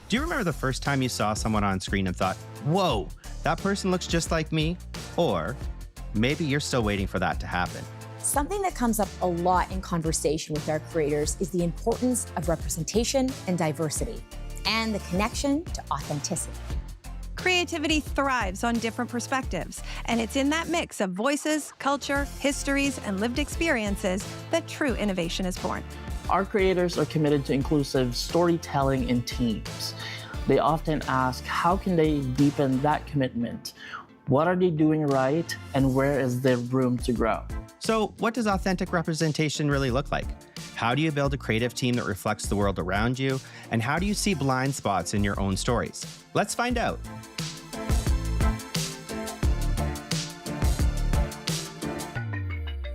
Do you remember the first time you saw someone on screen and thought, whoa, that person looks just like me? Or maybe you're still waiting for that to happen. Something that comes up a lot in conversation with our creators is the importance of representation and diversity, and the connection to authenticity. Creativity thrives on different perspectives, and it's in that mix of voices, culture, histories, and lived experiences that true innovation is born. Our creators are committed to inclusive storytelling in teams. They often ask, how can they deepen that commitment? What are they doing right, and where is there room to grow? So what does authentic representation really look like? How do you build a creative team that reflects the world around you? And how do you see blind spots in your own stories? Let's find out.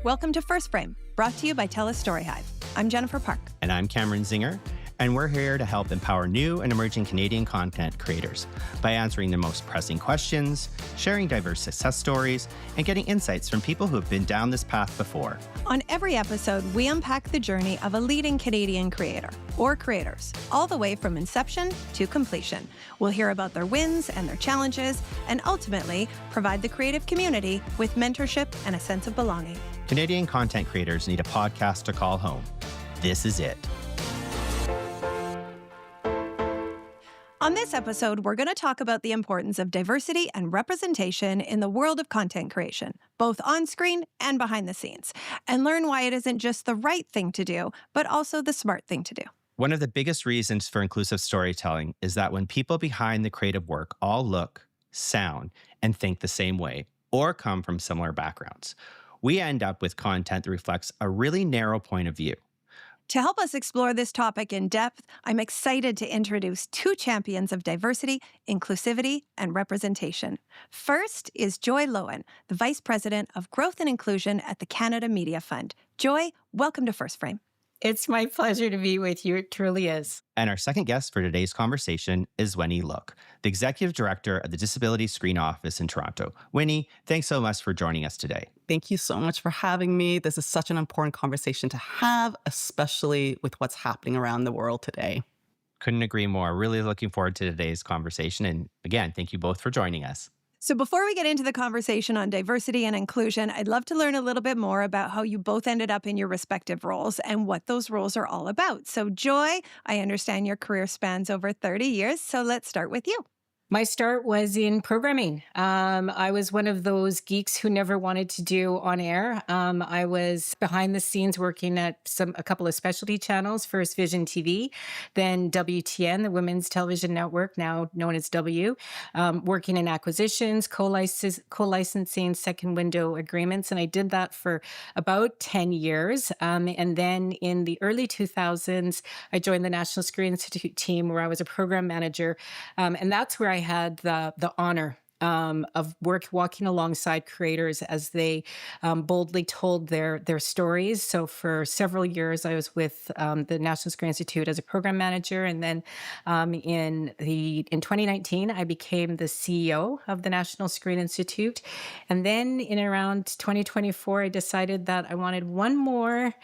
Welcome to First Frame, brought to you by TELUS STORYHIVE. I'm Jennifer Park. And I'm Cameron Zinger. And we're here to help empower new and emerging Canadian content creators by answering the most pressing questions, sharing diverse success stories, and getting insights from people who have been down this path before. On every episode, we unpack the journey of a leading Canadian creator or creators, all the way from inception to completion. We'll hear about their wins and their challenges, and ultimately provide the creative community with mentorship and a sense of belonging. Canadian content creators need a podcast to call home. This is it. On this episode, we're going to talk about the importance of diversity and representation in the world of content creation, both on screen and behind the scenes, and learn why it isn't just the right thing to do, but also the smart thing to do. One of the biggest reasons for inclusive storytelling is that when people behind the creative work all look, sound, and think the same way, or come from similar backgrounds, we end up with content that reflects a really narrow point of view. To help us explore this topic in depth, I'm excited to introduce two champions of diversity, inclusivity, and representation. First is Joy Loewen, the Vice President of Growth and Inclusion at the Canada Media Fund. Joy, welcome to First Frame. It's my pleasure to be with you. It truly is. And our second guest for today's conversation is Winnie Luk, the Executive Director of the Disability Screen Office in Toronto. Winnie, thanks so much for joining us today. Thank you so much for having me. This is such an important conversation to have, especially with what's happening around the world today. Couldn't agree more. Really looking forward to today's conversation. And again, thank you both for joining us. So before we get into the conversation on diversity and inclusion, I'd love to learn a little bit more about how you both ended up in your respective roles and what those roles are all about. So Joy, I understand your career spans over 30 years, so let's start with you. My start was in programming. I was one of those geeks who never wanted to do on air. I was behind the scenes working at a couple of specialty channels, first Vision TV, then WTN, the Women's Television Network, now known as W, working in acquisitions, co-licensing, second window agreements. And I did that for about 10 years. And then in the early 2000s, I joined the National Screen Institute team where I was a program manager. And that's where I had the honor of walking alongside creators as they boldly told their stories. So for several years, I was with the National Screen Institute as a program manager, and then in 2019, I became the CEO of the National Screen Institute. And then in around 2024, I decided that I wanted one more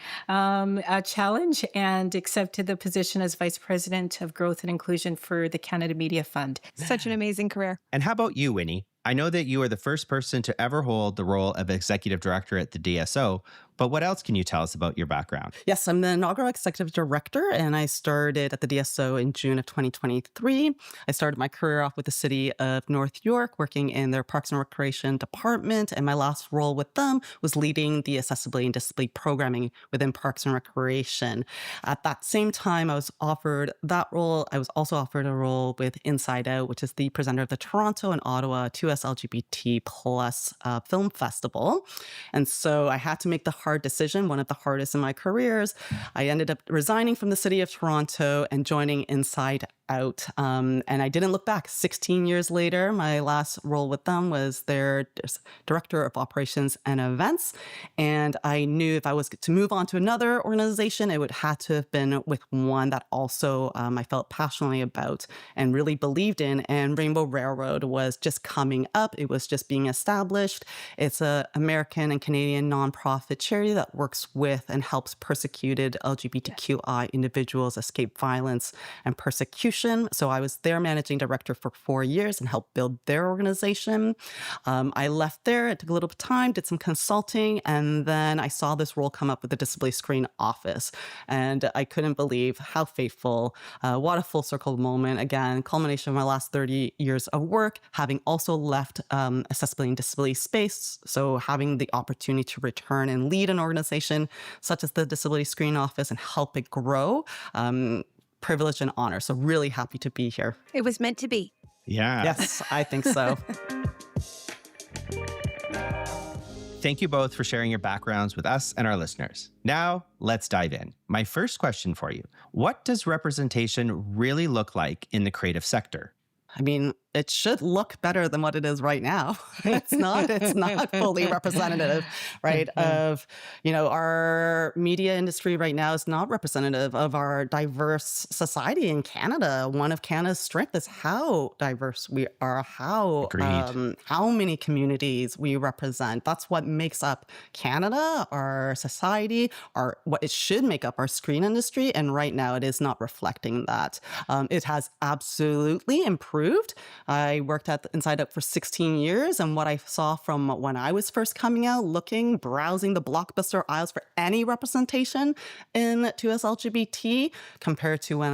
challenge and accepted the position as Vice President of Growth and Inclusion for the Canada Media Fund. Such an amazing career. And how about you, Winnie? I know that you are the first person to ever hold the role of Executive Director at the DSO, but what else can you tell us about your background? Yes, I'm the inaugural Executive Director, and I started at the DSO in June of 2023. I started my career off with the City of North York, working in their Parks and Recreation Department, and my last role with them was leading the accessibility and disability programming within Parks and Recreation. At that same time, I was offered that role. I was also offered a role with Inside Out, which is the presenter of the Toronto and Ottawa 2S LGBT plus film festival. And so I had to make the hard decision, one of the hardest in my careers. I ended up resigning from the City of Toronto and joining Inside Out. And I didn't look back. 16 years later, my last role with them was their Director of Operations and Events. And I knew if I was to move on to another organization, it would have to have been with one that also I felt passionately about and really believed in. And Rainbow Railroad was just coming up. It was just being established. It's an American and Canadian nonprofit charity that works with and helps persecuted LGBTQI individuals escape violence and persecution. Corporation. So I was their managing director for 4 years and helped build their organization. I left there. It took a little bit of time, did some consulting, and then I saw this role come up with the Disability Screen Office. And I couldn't believe how faithful, what a full circle moment. Again, culmination of my last 30 years of work, having also left accessibility and disability space. So having the opportunity to return and lead an organization such as the Disability Screen Office and help it grow, privilege and honor. So really happy to be here. It was meant to be. Yeah. Yes, I think so. Thank you both for sharing your backgrounds with us and our listeners. Now, let's dive in. My first question for you: what does representation really look like in the creative sector? I mean, it should look better than what it is right now. It's not fully representative, right? Of, our media industry right now is not representative of our diverse society in Canada. One of Canada's strengths is how diverse we are, how many communities we represent. That's what makes up Canada, our society, what it should make up our screen industry. And right now it is not reflecting that. It has absolutely improved. I worked at Inside Out for 16 years, and what I saw from when I was first coming out, browsing the Blockbuster aisles for any representation in 2S LGBT compared to when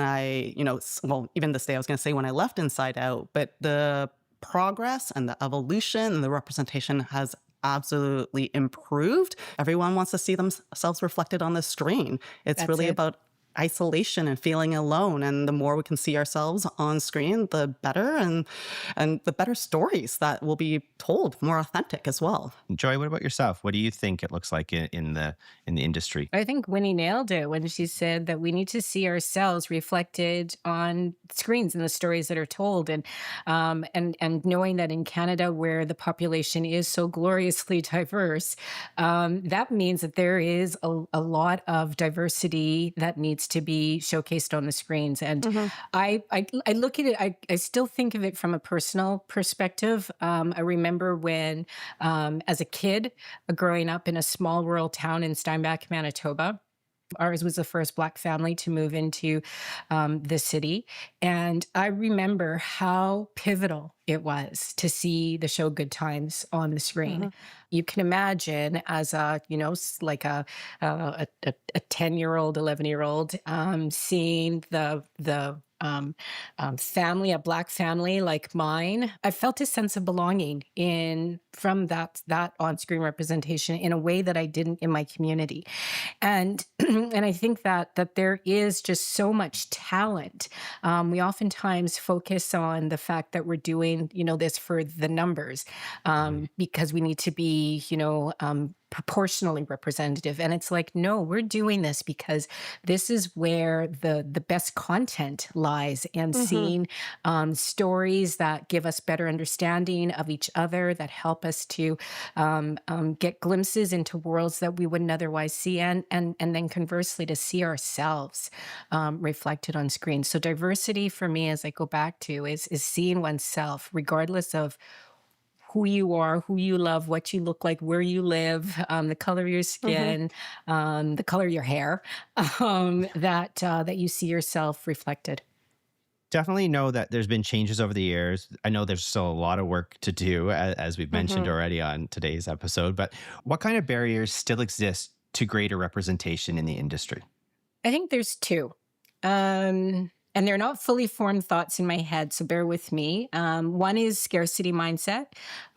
even this day I was going to say when I left Inside Out, but the progress and the evolution and the representation has absolutely improved. Everyone wants to see themselves reflected on the screen. That's really about isolation and feeling alone. And the more we can see ourselves on screen, the better, and the better stories that will be told, more authentic as well. Joy, what about yourself? What do you think it looks like in the industry? I think Winnie nailed it when she said that we need to see ourselves reflected on screens and the stories that are told. And knowing that in Canada, where the population is so gloriously diverse, that means that there is a lot of diversity that needs to be showcased on the screens. And I look at it, I still think of it from a personal perspective. I remember when, as a kid, growing up in a small rural town in Steinbach, Manitoba, ours was the first Black family to move into the city. And I remember how pivotal it was to see the show Good Times on the screen. You can imagine as a 10-year-old, 11-year-old, seeing the family, a Black family like mine. I felt a sense of belonging from that on-screen representation in a way that I didn't in my community. And I think that there is just so much talent. We oftentimes focus on the fact that we're doing, this for the numbers, because we need to be, proportionally representative. And it's like, no, we're doing this because this is where the best content lies, and seeing stories that give us better understanding of each other, that help us to get glimpses into worlds that we wouldn't otherwise see, and then conversely to see ourselves reflected on screen. So diversity for me, as I go back to, is seeing oneself regardless of who you are, who you love, what you look like, where you live, the color of your skin, the color of your hair, that you see yourself reflected. Definitely know that there's been changes over the years. I know there's still a lot of work to do, as we've mentioned already on today's episode, but what kind of barriers still exist to greater representation in the industry? I think there's two. And they're not fully formed thoughts in my head, so bear with me. One is scarcity mindset,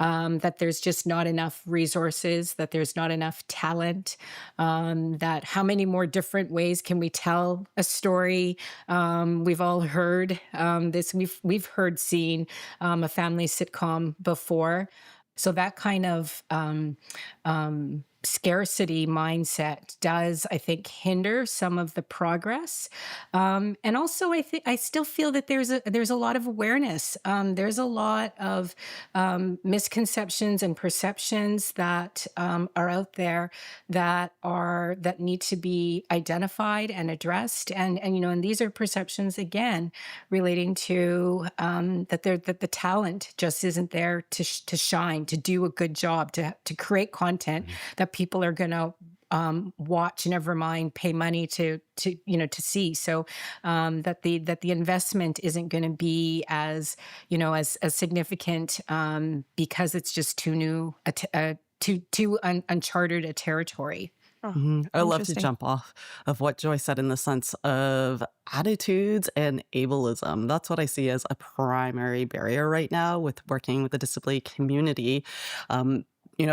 that there's just not enough resources, that there's not enough talent, that how many more different ways can we tell a story? We've all heard this. We've heard seeing a family sitcom before. So that kind of scarcity mindset does, I think, hinder some of the progress. And also, I still feel that there's a lot of awareness. There's a lot of misconceptions and perceptions that are out there that need to be identified and addressed. And these are perceptions, again, relating to that the talent just isn't there to shine, to do a good job, to create content that people are going to watch, never mind pay money to to see. So that the investment isn't going to be as as significant because it's just too new, uncharted a territory. Oh, I love to interesting. jump off of what Joy said in the sense of attitudes and ableism. That's what I see as a primary barrier right now with working with the disability community.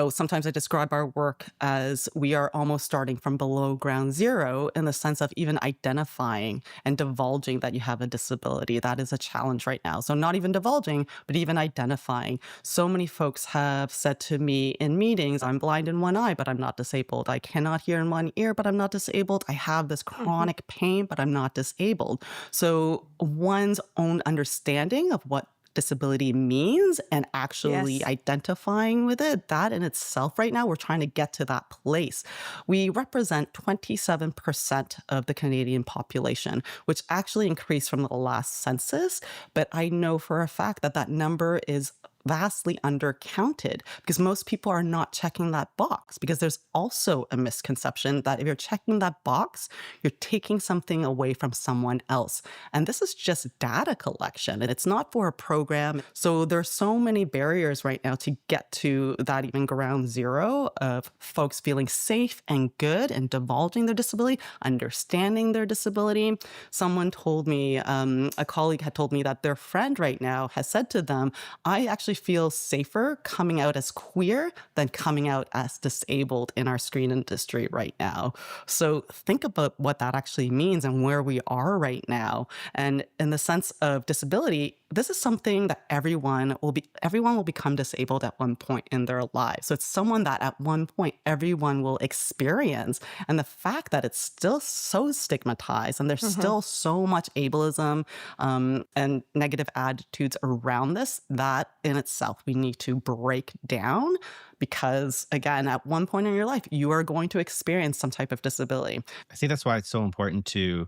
Sometimes I describe our work as we are almost starting from below ground zero in the sense of even identifying and divulging that you have a disability. That is a challenge right now. So not even divulging, but even identifying. So many folks have said to me in meetings, I'm blind in one eye, but I'm not disabled. I cannot hear in one ear, but I'm not disabled. I have this chronic pain, but I'm not disabled. So one's own understanding of what disability means and actually Yes. identifying with it, that in itself right now, we're trying to get to that place. We represent 27% of the Canadian population, which actually increased from the last census. But I know for a fact that that number is vastly undercounted because most people are not checking that box, because there's also a misconception that if you're checking that box, you're taking something away from someone else. And this is just data collection and it's not for a program. So there's so many barriers right now to get to that even ground zero of folks feeling safe and good and divulging their disability, understanding their disability. Someone told me, a colleague had told me that their friend right now has said to them, I actually feel safer coming out as queer than coming out as disabled in our screen industry right now. So think about what that actually means and where we are right now. And in the sense of disability, this is something that everyone will become disabled at one point in their lives. So it's someone that at one point everyone will experience. And the fact that it's still so stigmatized and there's still so much ableism and negative attitudes around this, that in itself we need to break down, because again, at one point in your life, you are going to experience some type of disability. I think that's why it's so important to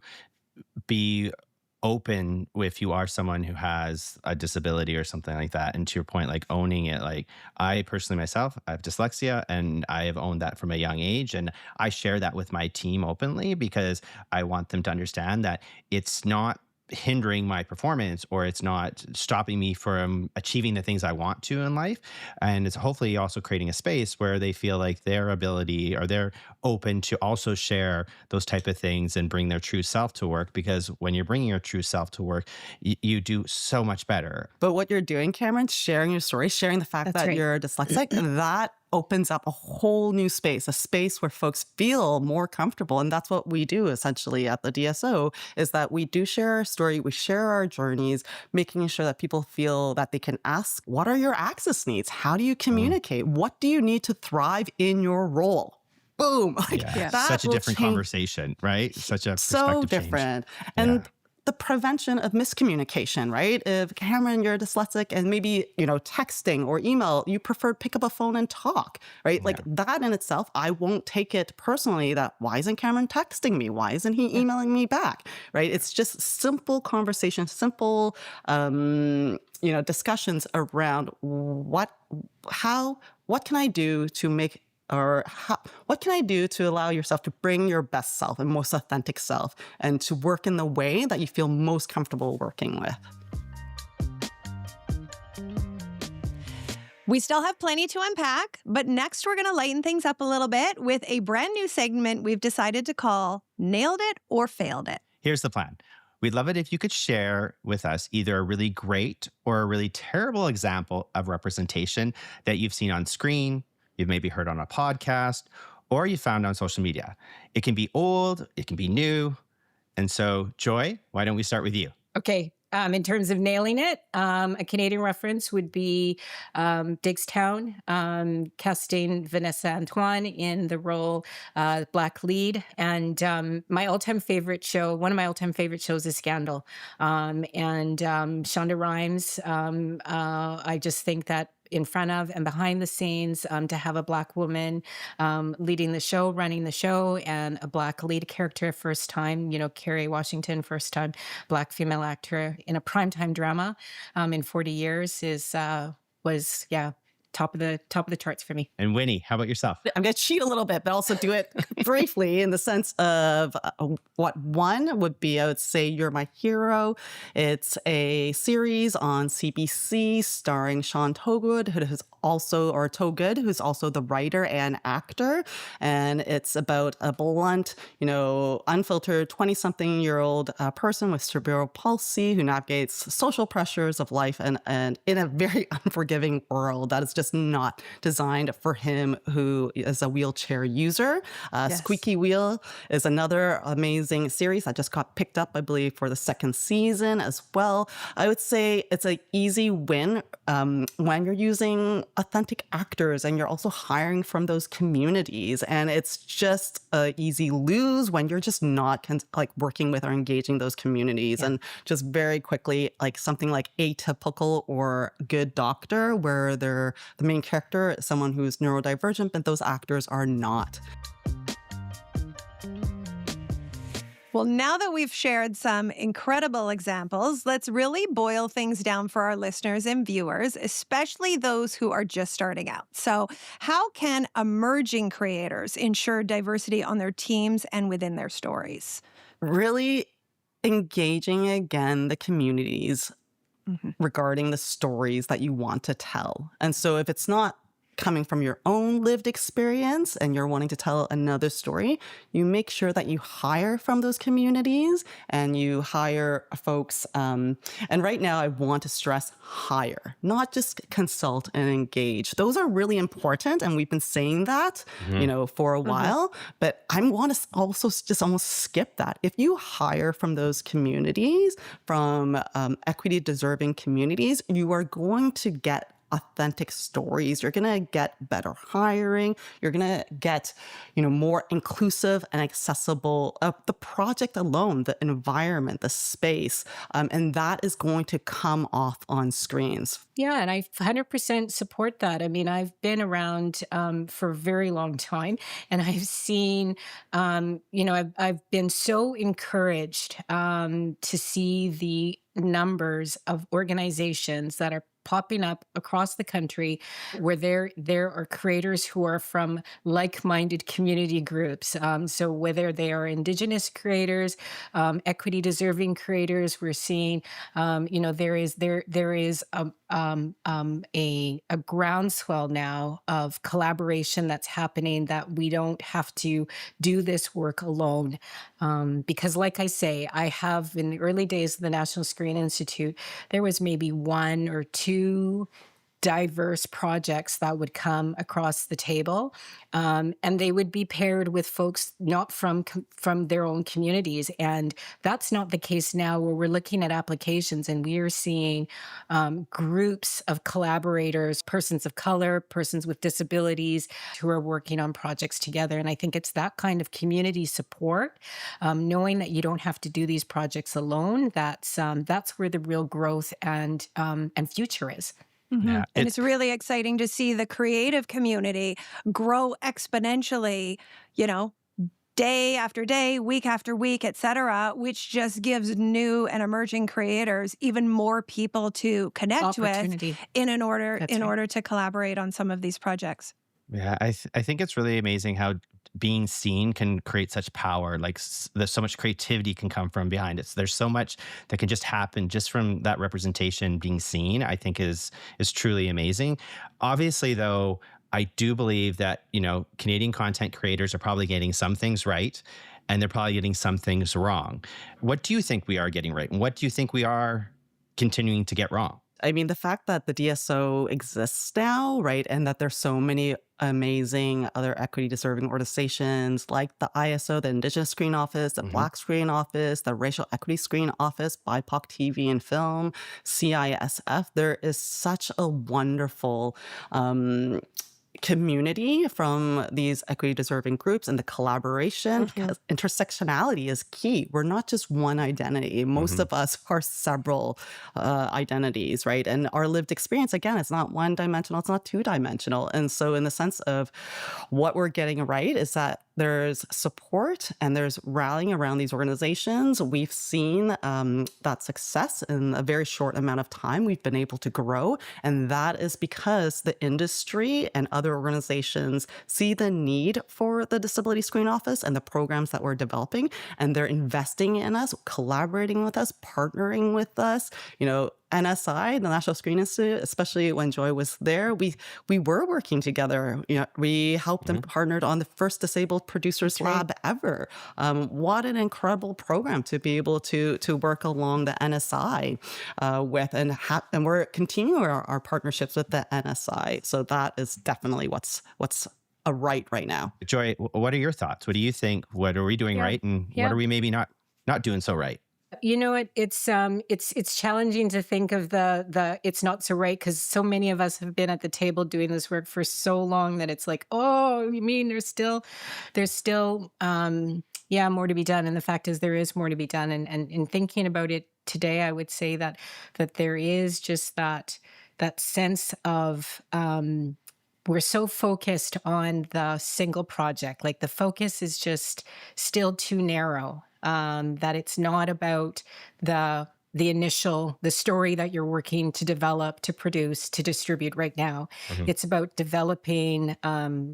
be open if you are someone who has a disability or something like that. And to your point, like owning it. Like I personally myself, I have dyslexia and I have owned that from a young age. And I share that with my team openly because I want them to understand that it's not hindering my performance or it's not stopping me from achieving the things I want to in life. And it's hopefully also creating a space where they feel like their ability or they're open to also share those type of things and bring their true self to work. Because when you're bringing your true self to work, you do so much better. But what you're doing, Cameron, sharing your story, sharing the fact That's that right. you're dyslexic, that opens up a whole new space, a space where folks feel more comfortable. And that's what we do essentially at the DSO, is that we do share our story, we share our journeys, making sure that people feel that they can ask, what are your access needs? How do you communicate? What do you need to thrive in your role? Boom. Like, Yeah. that Such a will different change conversation, right? Such a so perspective change. different. And Yeah. the prevention of miscommunication, right? If Cameron, you're dyslexic and maybe, texting or email, you prefer pick up a phone and talk, right? Like that in itself, I won't take it personally that why isn't Cameron texting me? Why isn't he emailing me back, right? It's just simple conversation, simple, discussions around what can I do to make what can I do to allow yourself to bring your best self and most authentic self and to work in the way that you feel most comfortable working with? We still have plenty to unpack, but next we're going to lighten things up a little bit with a brand new segment we've decided to call Nailed It or Failed It. Here's the plan. We'd love it if you could share with us either a really great or a really terrible example of representation that you've seen on screen, you've maybe heard on a podcast, or you found on social media. It can be old, it can be new. And so, Joy, why don't we start with you? Okay. In terms of nailing it, a Canadian reference would be Digstown, casting Vanessa Antoine in the role Black lead. And my all-time favorite show, one of my all-time favorite shows is Scandal. And Shonda Rhimes, I just think that in front of and behind the scenes, to have a Black woman leading the show, running the show, and a Black lead character, first time, Kerry Washington, first time Black female actor in a primetime drama in 40 years was top of the charts for me. And Winnie, how about yourself? I'm going to cheat a little bit, but also do it briefly in the sense of what one would be, I would say, You're My Hero. It's a series on CBC starring Sean Toggood, who's also the writer and actor. And it's about a blunt, unfiltered 20-something-year-old person with cerebral palsy who navigates social pressures of life and in a very unforgiving world that is just not designed for him, who is a wheelchair user. Yes. Squeaky Wheel is another amazing series that just got picked up, I believe, for the second season as well. I would say it's an easy win when you're using authentic actors and you're also hiring from those communities. And it's just an easy lose when you're just not working with or engaging those communities. And just very quickly, like something like Atypical or Good Doctor, where the main character is someone who's neurodivergent, but those actors are not. Well, now that we've shared some incredible examples, let's really boil things down for our listeners and viewers, especially those who are just starting out. So, how can emerging creators ensure diversity on their teams and within their stories? Really engaging again the communities regarding the stories that you want to tell. And so if it's not coming from your own lived experience and you're wanting to tell another story, you make sure that you hire from those communities and you hire folks. And right now I want to stress hire, not just consult and engage. Those are really important. And we've been saying that, for a while, but I want to also just almost skip that. If you hire from those communities, from equity deserving communities, you are going to get authentic stories. You're going to get better hiring. You're going to get, more inclusive and accessible. The project alone, the environment, the space, and that is going to come off on screens. Yeah, and I 100% support that. I mean, I've been around for a very long time, and I've seen, I've been so encouraged to see the numbers of organizations that are popping up across the country where there are creators who are from like-minded community groups. So whether they are Indigenous creators, equity deserving creators, we're seeing, there is a groundswell now of collaboration that's happening, that we don't have to do this work alone. Because like I say, I have in the early days of the National Screen Institute, there was maybe one or two diverse projects that would come across the table, and they would be paired with folks not from their own communities. And that's not the case now, where we're looking at applications and we are seeing groups of collaborators, persons of color, persons with disabilities, who are working on projects together. And I think it's that kind of community support, knowing that you don't have to do these projects alone. That's where the real growth and future is. Yeah, And it's really exciting to see the creative community grow exponentially, day after day, week after week, et cetera, which just gives new and emerging creators even more people to connect with in order to collaborate on some of these projects. Yeah, I think it's really amazing how being seen can create such power. Like there's so much creativity can come from behind it. So there's so much that can just happen just from that representation being seen, I think is truly amazing. Obviously, though, I do believe that, Canadian content creators are probably getting some things right, and they're probably getting some things wrong. What do you think we are getting right? And what do you think we are continuing to get wrong? I mean, the fact that the DSO exists now, right, and that there's so many amazing other equity deserving organizations like the ISO, the Indigenous Screen Office, the Black Screen Office, the Racial Equity Screen Office, BIPOC TV and Film, CISF. There is such a wonderful community from these equity deserving groups and the collaboration, because intersectionality is key. We're not just one identity. Most of us are several identities, right? And our lived experience, again, it's not one dimensional, it's not two dimensional. And so in the sense of what we're getting right is that there's support and there's rallying around these organizations. We've seen that success in a very short amount of time. We've been able to grow, and that is because the industry and other organizations see the need for the Disability Screen Office and the programs that we're developing, and they're investing in us, collaborating with us, partnering with us. NSI, the National Screen Institute, especially when Joy was there, we were working together. We helped and partnered on the first disabled producers lab ever. What an incredible program to be able to work along the NSI with, and we're continuing our partnerships with the NSI. So that is definitely what's a right now. Joy, what are your thoughts? What do you think? What are we doing right, and what are we maybe not doing so right? You know what? It's challenging to think of the it's not so right, because so many of us have been at the table doing this work for so long that it's like, oh, you mean there's still more to be done. And the fact is there is more to be done. And in thinking about it today, I would say that there is just that sense of we're so focused on the single project. Like the focus is just still too narrow. That it's not about the story that you're working to develop, to produce, to distribute right now. It's about developing,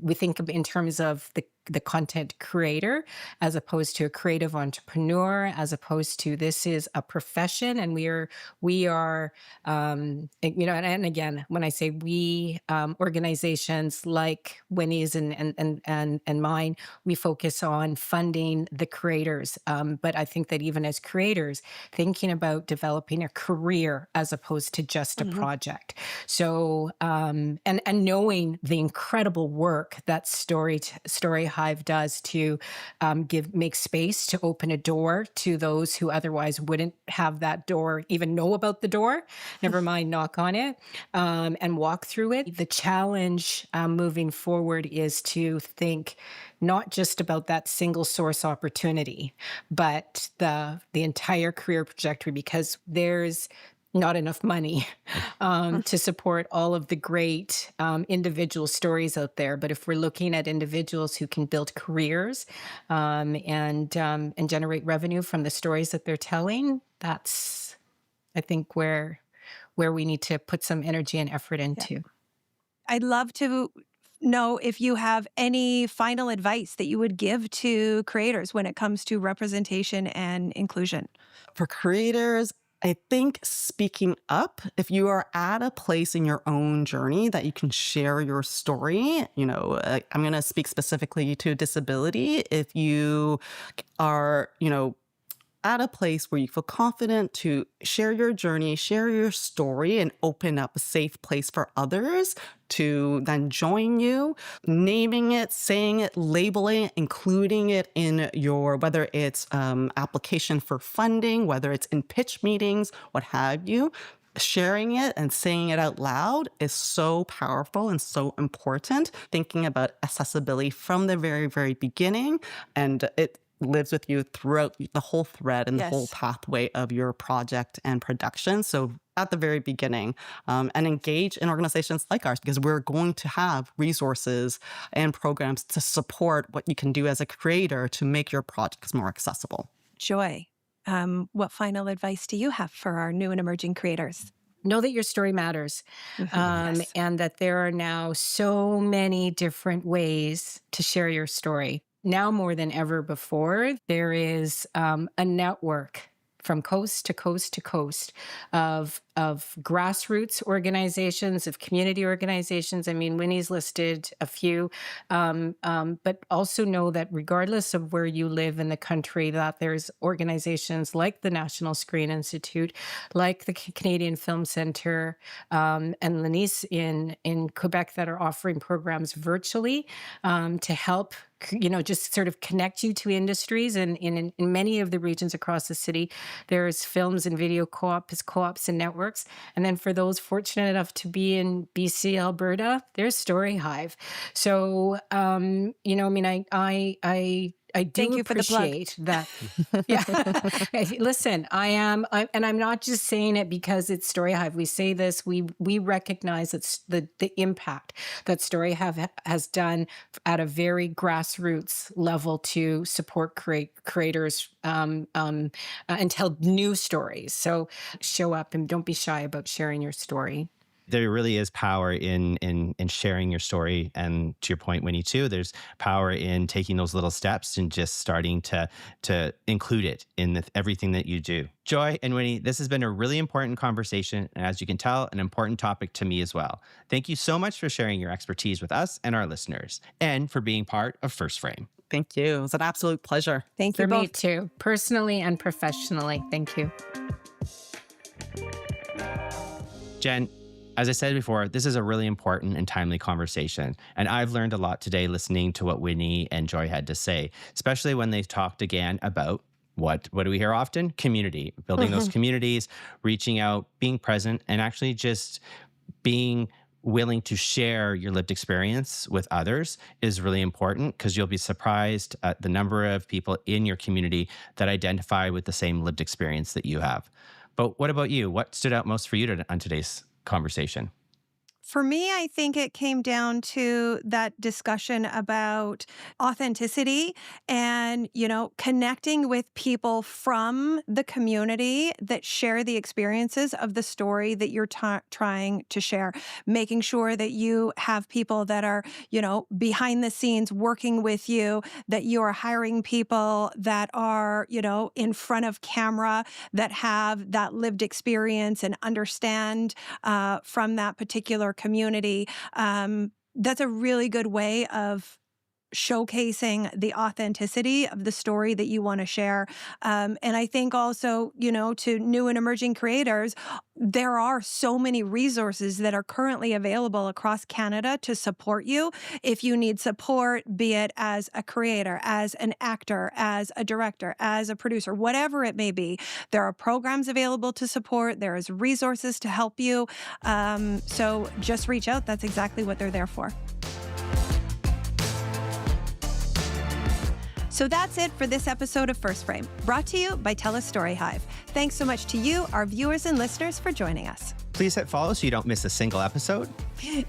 we think of in terms of the content creator, as opposed to a creative entrepreneur, as opposed to this is a profession, and we are, and again, when I say we, organizations like Winnie's and mine, we focus on funding the creators. But I think that even as creators, thinking about developing a career as opposed to just a project. So, and knowing the incredible work that Storyhive does to make space to open a door to those who otherwise wouldn't have that door, even know about the door, never mind knock on it, and walk through it. The challenge moving forward is to think not just about that single source opportunity, but the entire career trajectory, because there's not enough money to support all of the great individual stories out there. But if we're looking at individuals who can build careers and generate revenue from the stories that they're telling, that's, I think, where we need to put some energy and effort into. Yeah. I'd love to know if you have any final advice that you would give to creators when it comes to representation and inclusion. For creators, I think speaking up, if you are at a place in your own journey that you can share your story, I'm going to speak specifically to disability. If you are, at a place where you feel confident to share your journey, share your story, and open up a safe place for others to then join you, naming it, saying it, labeling it, including it in your, whether it's application for funding, whether it's in pitch meetings, what have you. Sharing it and saying it out loud is so powerful and so important. Thinking about accessibility from the very, very beginning, and it lives with you throughout the whole thread and the whole pathway of your project and production. So at the very beginning, and engage in organizations like ours, because we're going to have resources and programs to support what you can do as a creator to make your projects more accessible. Joy, what final advice do you have for our new and emerging creators? Know that your story matters, and that there are now so many different ways to share your story. Now more than ever before, there is a network from coast to coast to coast of grassroots organizations, of community organizations. I mean, Winnie's listed a few, but also know that regardless of where you live in the country, that there's organizations like the National Screen Institute, like the Canadian Film Centre, and Lenice in Quebec that are offering programs virtually to help just sort of connect you to industries. And in many of the regions across the city, there's films and video co-ops and networks. And then for those fortunate enough to be in BC, Alberta, there's Storyhive. So, I do Thank you for the plug. appreciate that. Yeah. Listen, and I'm not just saying it because it's StoryHive. We say this, we recognize it's the impact that StoryHive has done at a very grassroots level to support creators and tell new stories. So show up and don't be shy about sharing your story. There really is power in sharing your story, and to your point, Winnie, too. There's power in taking those little steps and just starting to include it in everything that you do. Joy and Winnie, this has been a really important conversation, and as you can tell, an important topic to me as well. Thank you so much for sharing your expertise with us and our listeners, and for being part of First Frame. Thank you. It was an absolute pleasure. Thank you For both. me too, personally and professionally. Thank you. Jen, as I said before, this is a really important and timely conversation. And I've learned a lot today listening to what Winnie and Joy had to say, especially when they talked again about what do we hear often? Community, building those communities, reaching out, being present, and actually just being willing to share your lived experience with others is really important, because you'll be surprised at the number of people in your community that identify with the same lived experience that you have. But what about you? What stood out most for you on today's conversation? For me, I think it came down to that discussion about authenticity and, connecting with people from the community that share the experiences of the story that you're trying to share. Making sure that you have people that are, behind the scenes working with you, that you are hiring people that are, in front of camera, that have that lived experience and understand from that particular community. That's a really good way of showcasing the authenticity of the story that you want to share. And I think also, to new and emerging creators, there are so many resources that are currently available across Canada to support you. If you need support, be it as a creator, as an actor, as a director, as a producer, whatever it may be, there are programs available to support. There is resources to help you. So just reach out. That's exactly what they're there for. So that's it for this episode of First Frame, brought to you by TELUS StoryHive. Thanks so much to you, our viewers and listeners, for joining us. Please hit follow so you don't miss a single episode.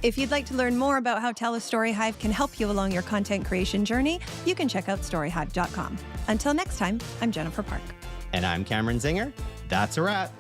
If you'd like to learn more about how TELUS StoryHive can help you along your content creation journey, you can check out storyhive.com. Until next time, I'm Jennifer Park. And I'm Cameron Zinger. That's a wrap.